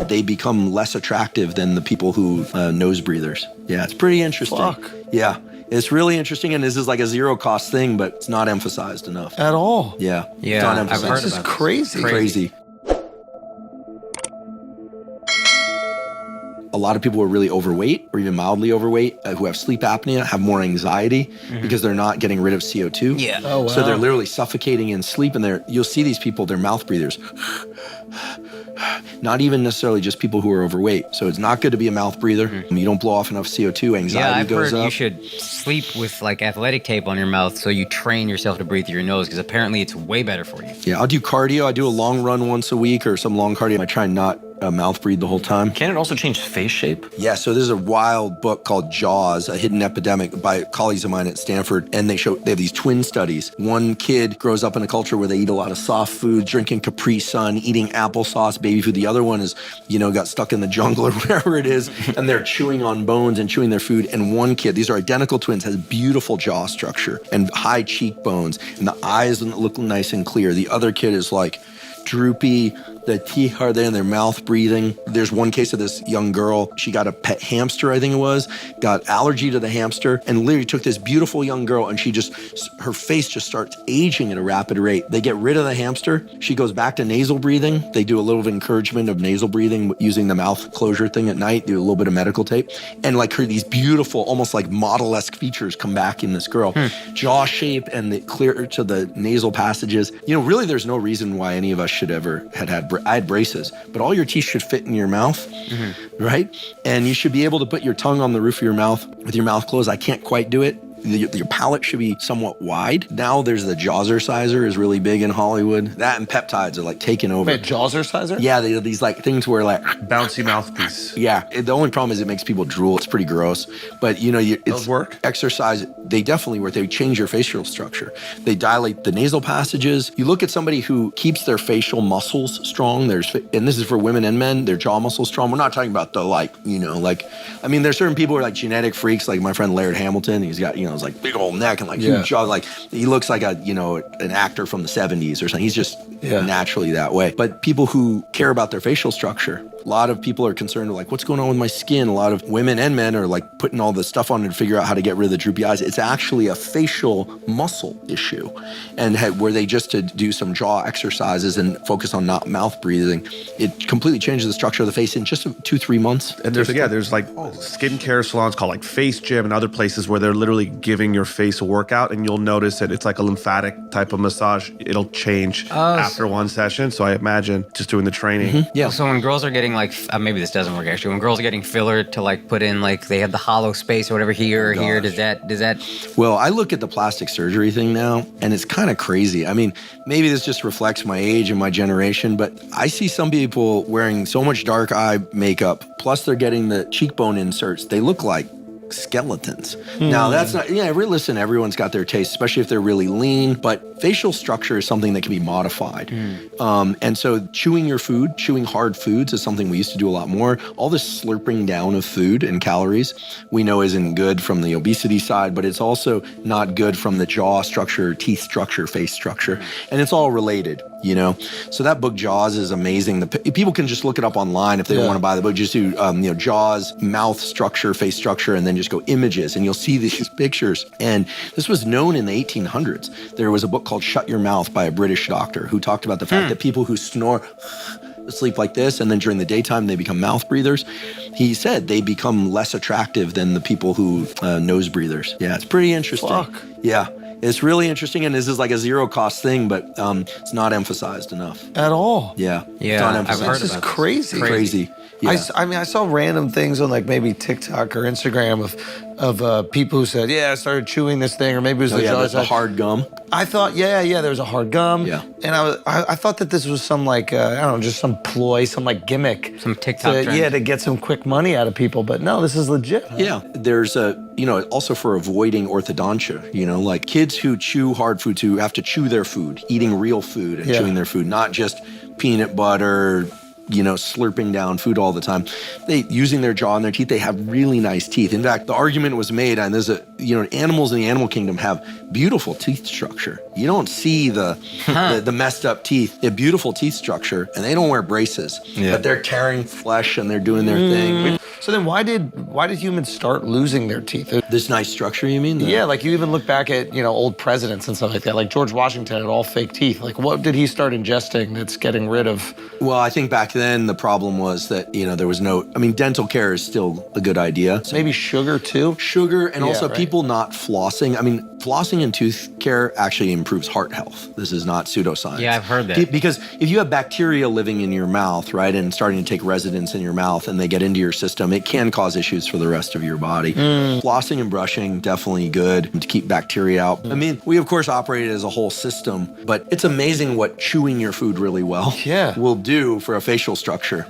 they become less attractive than the people who nose breathers. Yeah, it's pretty interesting. Fuck. Yeah, it's really interesting, and this is like a zero cost thing, but it's not emphasized enough. At all. Yeah, Yeah, it's not I've emphasized. heard This is about this. crazy. Crazy. A lot of people who are really overweight or even mildly overweight who have sleep apnea have more anxiety because they're not getting rid of CO2. Yeah. Oh, wow. So they're literally suffocating in sleep, and you'll see these people, they're mouth breathers. Not even necessarily just people who are overweight. So it's not good to be a mouth breather. You don't blow off enough CO2, anxiety I've goes heard up. you should sleep with like athletic tape on your mouth so you train yourself to breathe through your nose because apparently it's way better for you. Yeah, I'll do cardio. I do a long run once a week or some long cardio. I try and not mouth breathe the whole time. Can it also change face shape? Yeah, so there's a wild book called Jaws, A Hidden Epidemic by colleagues of mine at Stanford, and they have these twin studies. One kid grows up in a culture where they eat a lot of soft food, drinking Capri Sun, eating applesauce, baby food. The other one is, got stuck in the jungle or wherever it is, and they're chewing on bones and chewing their food. And one kid, these are identical twins, has beautiful jaw structure and high cheekbones, and the eyes look nice and clear. The other kid is like droopy, the teeth are there in their mouth breathing. There's one case of this young girl, she got a pet hamster, I think it was, got allergy to the hamster, and literally took this beautiful young girl and her face just starts aging at a rapid rate. They get rid of the hamster, she goes back to nasal breathing. They do a little bit of encouragement of nasal breathing using the mouth closure thing at night, do a little bit of medical tape, and these beautiful, almost like model-esque features come back in this girl. Jaw shape and the clear to the nasal passages. Really there's no reason why any of us should ever I had braces, but all your teeth should fit in your mouth, right? And you should be able to put your tongue on the roof of your mouth with your mouth closed. I can't quite do it. Your palate should be somewhat wide. Now there's the Jawzerciser is really big in Hollywood. That and peptides are like taking over. Wait, Jawzerciser? Yeah, they have these like things where like, Bouncy mouthpiece. yeah. The only problem is it makes people drool. It's pretty gross. But Those work? Exercise, they definitely work. They change your facial structure. They dilate the nasal passages. You look at somebody who keeps their facial muscles strong. And this is for women and men, their jaw muscles strong. We're not talking about the there's certain people who are like genetic freaks, like my friend Laird Hamilton. He's got, it's like big old neck and like huge jaw. Like he looks like an actor from the 70s or something. He's just naturally that way. But people who care about their facial structure, a lot of people are concerned with like, what's going on with my skin? A lot of women and men are like putting all this stuff on to figure out how to get rid of the droopy eyes. It's actually a facial muscle issue. And were they just to do some jaw exercises and focus on not mouth breathing, it completely changes the structure of the face in just 2-3 months. And there's like skincare salons called like Face Gym and other places where they're literally giving your face a workout, and you'll notice that it's like a lymphatic type of massage. It'll change after one session. So I imagine just doing the training. Yeah. So when girls are getting like, maybe this doesn't work actually, when girls are getting filler to like put in like, they have the hollow space or whatever here or here, does that? Well, I look at the plastic surgery thing now, and it's kind of crazy. I mean, maybe this just reflects my age and my generation, but I see some people wearing so much dark eye makeup, plus they're getting the cheekbone inserts. They look like skeletons. Now that's not, listen, everyone's got their taste, especially if they're really lean, but facial structure is something that can be modified. And so chewing hard foods is something we used to do a lot more. All this slurping down of food and calories we know isn't good from the obesity side, but it's also not good from the jaw structure, teeth structure, face structure, and it's all related. So that book Jaws is amazing. People can just look it up online if they want to buy the book. Just do Jaws, mouth structure, face structure, and then just go images, and you'll see these pictures. And this was known in the 1800s. There was a book called Shut Your Mouth by a British doctor who talked about the fact that people who snore sleep like this, and then during the daytime they become mouth breathers. He said they become less attractive than the people who nose breathers. Yeah, it's pretty interesting. Fuck. Yeah. It's really interesting, and this is like a zero cost thing, but it's not emphasized enough. At all. Yeah. Yeah, It's not I've emphasized. heard This is about crazy. Crazy. Yeah. I saw random things on like maybe TikTok or Instagram of people who said, I started chewing this thing, or maybe it was the hard gum. I thought, there was a hard gum. Yeah. And I thought that this was some like, just some ploy, some like gimmick. Some TikTok trend. to get some quick money out of people. But no, this is legit. Yeah. There's also for avoiding orthodontia, like kids who chew hard foods, who have to chew their food, eating real food and chewing their food, not just peanut butter, slurping down food all the time. Using their jaw and their teeth, they have really nice teeth. In fact, the argument was made, and there's animals in the animal kingdom have beautiful teeth structure. You don't see the messed up teeth. They have beautiful teeth structure, and they don't wear braces. Yeah. But they're tearing flesh and they're doing their thing. So then why did humans start losing their teeth? This nice structure, you mean? Yeah, like you even look back at, old presidents and stuff like that. Like George Washington had all fake teeth. Like what did he start ingesting that's getting rid of? Well, I think back then the problem was that, there was dental care is still a good idea. So maybe sugar too? Sugar and also right. people not flossing. Flossing and tooth care actually improves heart health. This is not pseudoscience. Yeah, I've heard that. Because if you have bacteria living in your mouth, right, and starting to take residence in your mouth and they get into your system, it can cause issues for the rest of your body. Flossing and brushing, definitely good to keep bacteria out. We of course operate as a whole system, but it's amazing what chewing your food really well will do for a facial structure.